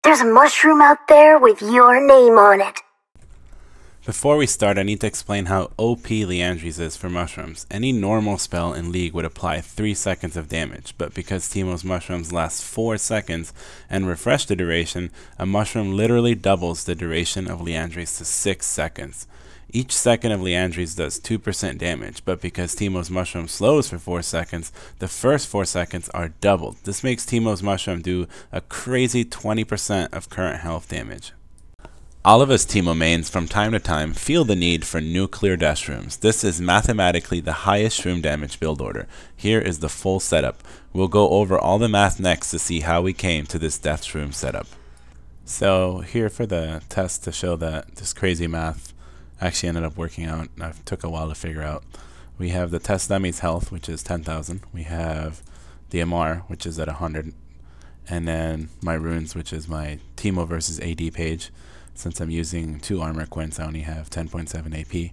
There's a mushroom out there with your name on it. Before we start, I need to explain how OP Liandry's is for mushrooms. Any normal spell in League would apply 3 seconds of damage, but because Teemo's mushrooms last 4 seconds and refresh the duration, a mushroom literally doubles the duration of Liandry's to 6 seconds. Each second of Liandry's does 2% damage, but because Teemo's mushroom slows for 4 seconds, the first 4 seconds are doubled. This makes Teemo's mushroom do a crazy 20% of current health damage. All of us Teemo mains from time to time feel the need for nuclear Death Shrooms. This is mathematically the highest shroom damage build order. Here is the full setup. We'll go over all the math next to see how we came to this Death Shroom setup. So here for the test to show that this crazy math actually ended up working out. It took a while to figure out. We have the test dummy's health, which is 10,000. We have the MR, which is at 100. And then my runes, which is my Teemo versus AD page. Since I'm using 2 armor quints, I only have 10.7 AP.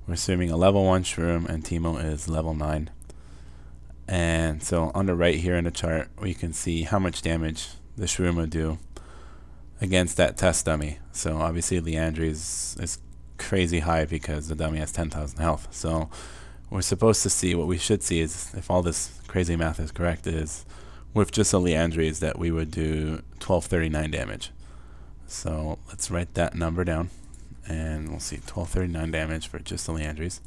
We're assuming a level 1 shroom, and Teemo is level 9. And so on the right here in the chart, we can see how much damage the shroom would do against that test dummy. So obviously Liandry's is crazy high because the dummy has 10,000 health. So we're supposed to see, what we should see is, if all this crazy math is correct, is with just a Liandry's that we would do 1239 damage. So let's write that number down, and we'll see 1239 damage for just the Liandry's.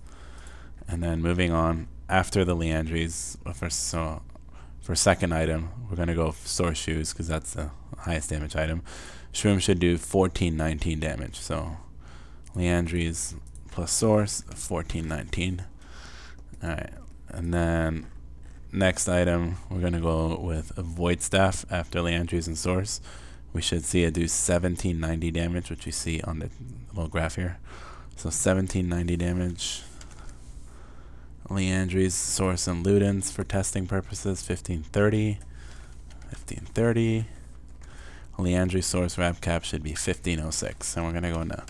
And then moving on, after the Liandry's, for second item, we're going to go Source Shoes because that's the highest damage item. Shroom should do 1419 damage. So Liandry's plus Source, 1419. Alright, and then next item, we're going to go with a Void Staff after Liandry's and Source. We should see it do 1790 damage, which you see on the little graph here. So 1790 damage. Liandry's, Source, and Ludens for testing purposes, 1530. 1530. Liandry's Source Wrap Cap should be 1506. And we're going to go into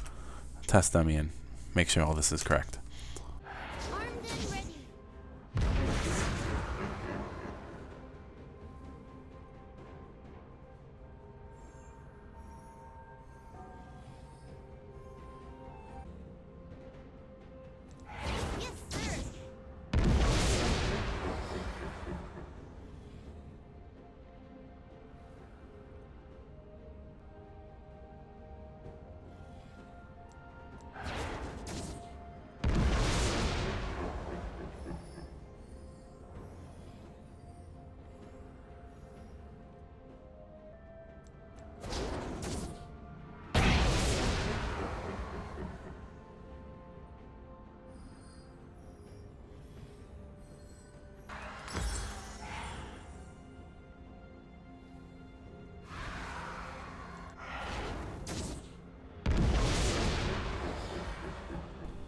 test dummy and make sure all this is correct.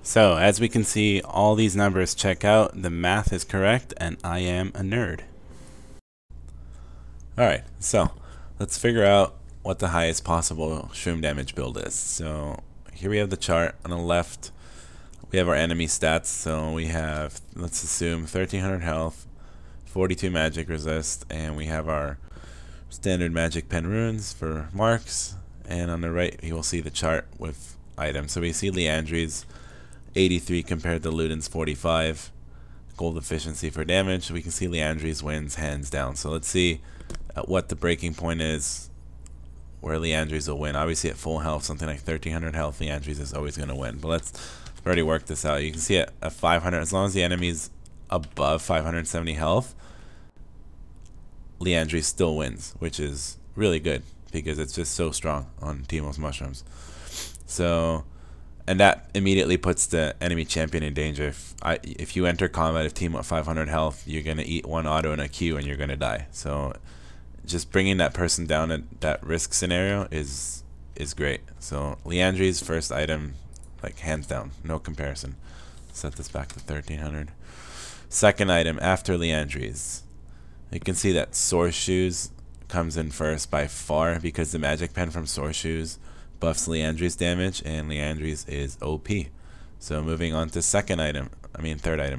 So, as we can see, all these numbers check out, the math is correct, and I am a nerd. Alright, so let's figure out what the highest possible shroom damage build is. So, here we have the chart. On the left, we have our enemy stats. So, we have, let's assume, 1300 health, 42 magic resist, and we have our standard magic pen runes for marks. And on the right, you will see the chart with items. So, we see Liandry's 83 compared to Luden's 45. Gold efficiency for damage. We can see Liandry's wins hands down. So let's see what the breaking point is where Liandry's will win. Obviously at full health, something like 1300 health, Liandry's is always going to win. But let's already work this out. You can see at 500, as long as the enemy's above 570 health, Liandry's still wins, which is really good because it's just so strong on Teemo's mushrooms. So, and that immediately puts the enemy champion in danger. If you enter combat, if Teemo at 500 health, you're going to eat 1 auto and a Q and you're going to die. So just bringing that person down at that risk scenario is great. So Liandry's first item, like hands down, no comparison. Set this back to 1300. Second item after Liandry's. You can see that Source Shoes comes in first by far because the magic pen from Source Shoes buffs Liandry's damage, and Liandry's is OP. So moving on to third item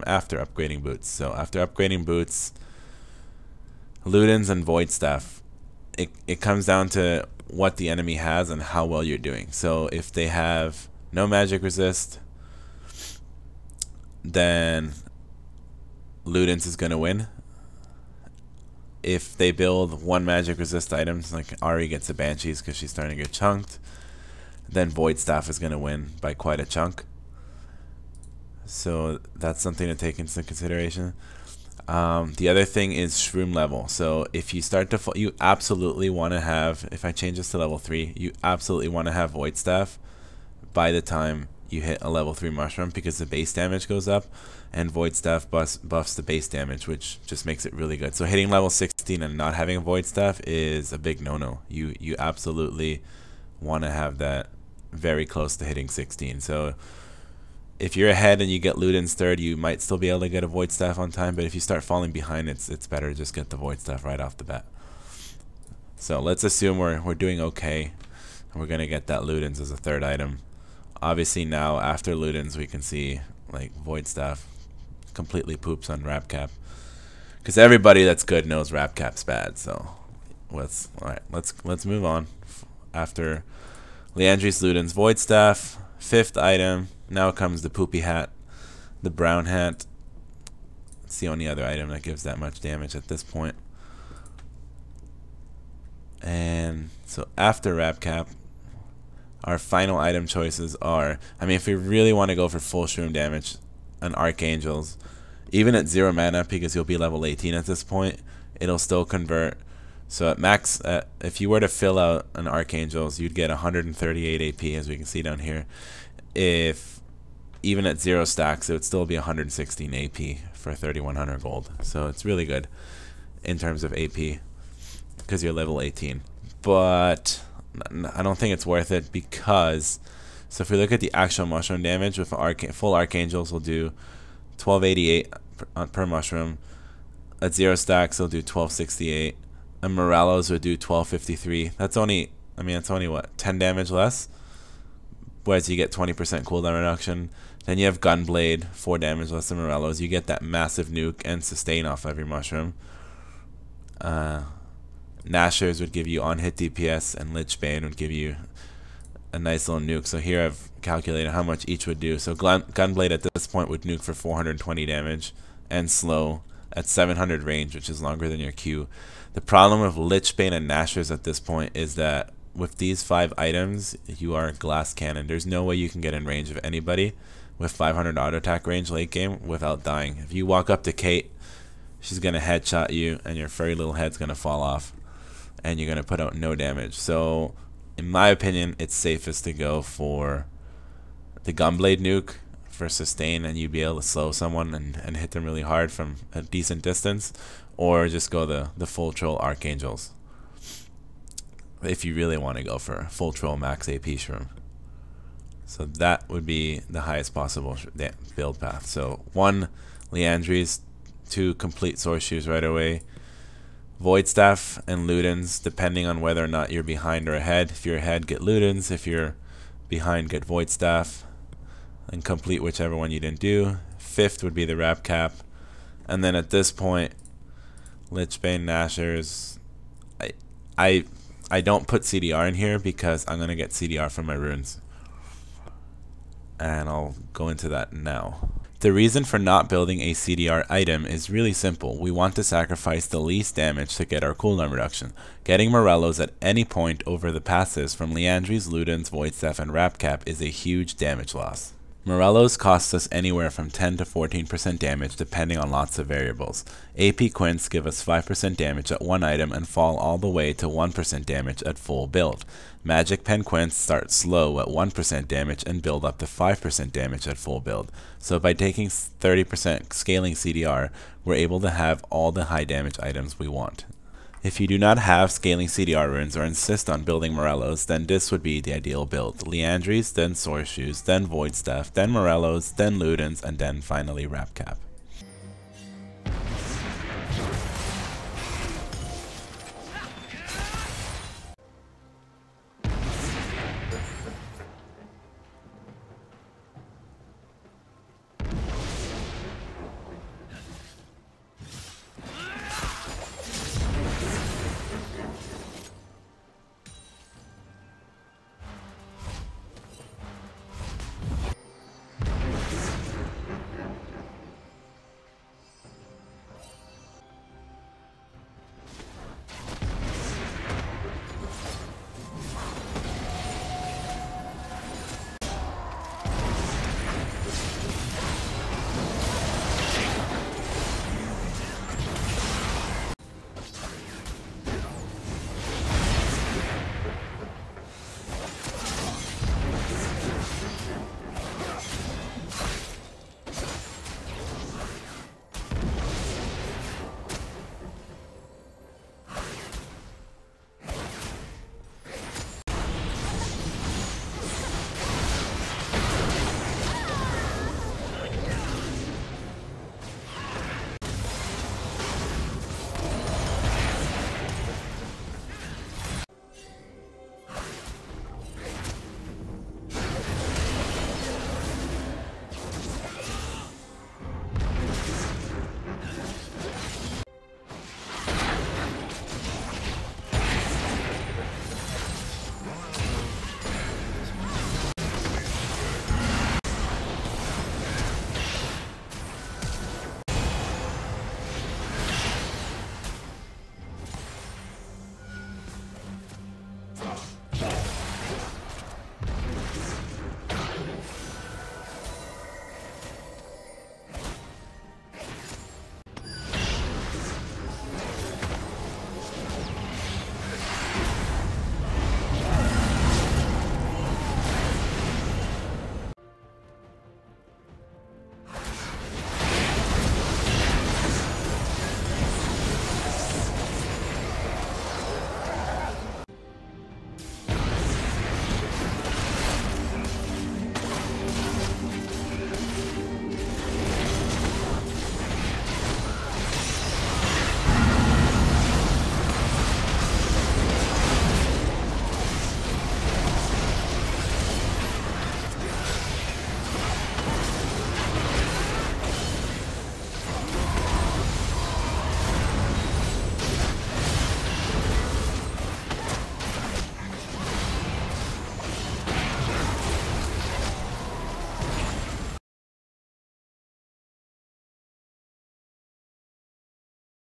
after upgrading boots. So after upgrading boots, Ludens and Void Staff, it comes down to what the enemy has and how well you're doing. So if they have no magic resist, then Ludens is going to win. If they build one magic resist items, like Ari gets the Banshees because she's starting to get chunked, then Void Staff is going to win by quite a chunk. So that's something to take into consideration. The other thing is shroom level. So if you start to fall, you absolutely want to have, if I change this to level 3, you absolutely want to have Void Staff by the time you hit a level 3 mushroom, because the base damage goes up and Void Staff buffs the base damage, which just makes it really good. So hitting level 16 and not having a Void Staff is a big no-no. You absolutely want to have that very close to hitting 16. So if you're ahead and you get Ludens third, you might still be able to get a Void Staff on time, but if you start falling behind, it's better to just get the Void Staff right off the bat. So let's assume we're doing okay, and we're going to get that Ludens as a third item. Obviously now, after Ludens, we can see like Void Staff completely poops on Wrap Cap, because everybody that's good knows Wrap Cap's bad. So let's move on. After Liandry's Ludens, Void Staff, 5th item. Now comes the poopy hat, the brown hat. It's the only other item that gives that much damage at this point. And so after Wrap Cap, our final item choices are, I mean, if we really want to go for full shroom damage, an Archangels, even at 0 mana, because you'll be level 18 at this point, it'll still convert. So at max, if you were to fill out an Archangels, you'd get 138 AP, as we can see down here. If even at 0 stacks, it would still be 116 AP for 3100 gold. So it's really good in terms of AP because you're level 18. But I don't think it's worth it, because so if we look at the actual mushroom damage with full Archangels, will do 1288 per mushroom. At 0 stacks, it'll do 1268. And Morello's would do 1253. That's only, I mean, it's only what, 10 damage less? Whereas you get 20% cooldown reduction. Then you have Gunblade, 4 damage less than Morello's. You get that massive nuke and sustain off every mushroom. Nashers would give you on-hit DPS, and Lichbane would give you a nice little nuke. So here I've calculated how much each would do. So Gunblade at this point would nuke for 420 damage and slow at 700 range, which is longer than your Q. The problem with Lichbane and Nashers at this point is that with these 5 items, you are Glass Cannon. There's no way you can get in range of anybody with 500 auto attack range late game without dying. If you walk up to Kate, she's going to headshot you, and your furry little head's going to fall off, and you're going to put out no damage. So in my opinion, it's safest to go for the Gunblade nuke for sustain, and you'd be able to slow someone and hit them really hard from a decent distance, or just go the full troll Archangels if you really want to go for full troll max AP shroom. So that would be the highest possible build path. So 1 Liandry's, 2 complete Source Shoes right away, Void Staff and Ludens, depending on whether or not you're behind or ahead. If you're ahead, get Ludens. If you're behind, get Void Staff, and complete whichever one you didn't do. 5th would be the Wrap Cap, and then at this point, Lichbane, Nashers. I don't put CDR in here because I'm gonna get CDR from my runes, and I'll go into that now. The reason for not building a CDR item is really simple. We want to sacrifice the least damage to get our cooldown reduction. Getting Morello's at any point over the passives from Liandry's, Ludens, Void Staff, and Wrap Cap is a huge damage loss. Morello's costs us anywhere from 10 to 14% damage depending on lots of variables. AP Quints give us 5% damage at one item and fall all the way to 1% damage at full build. Magic Pen Quints start slow at 1% damage and build up to 5% damage at full build. So by taking 30% scaling CDR, we're able to have all the high damage items we want. If you do not have scaling CDR runes or insist on building Morello's, then this would be the ideal build. Liandry's, then Source Shoes, then Void Staff, then Morello's, then Ludens, and then finally Wrap Cap.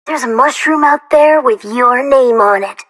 There's a mushroom out there with your name on it.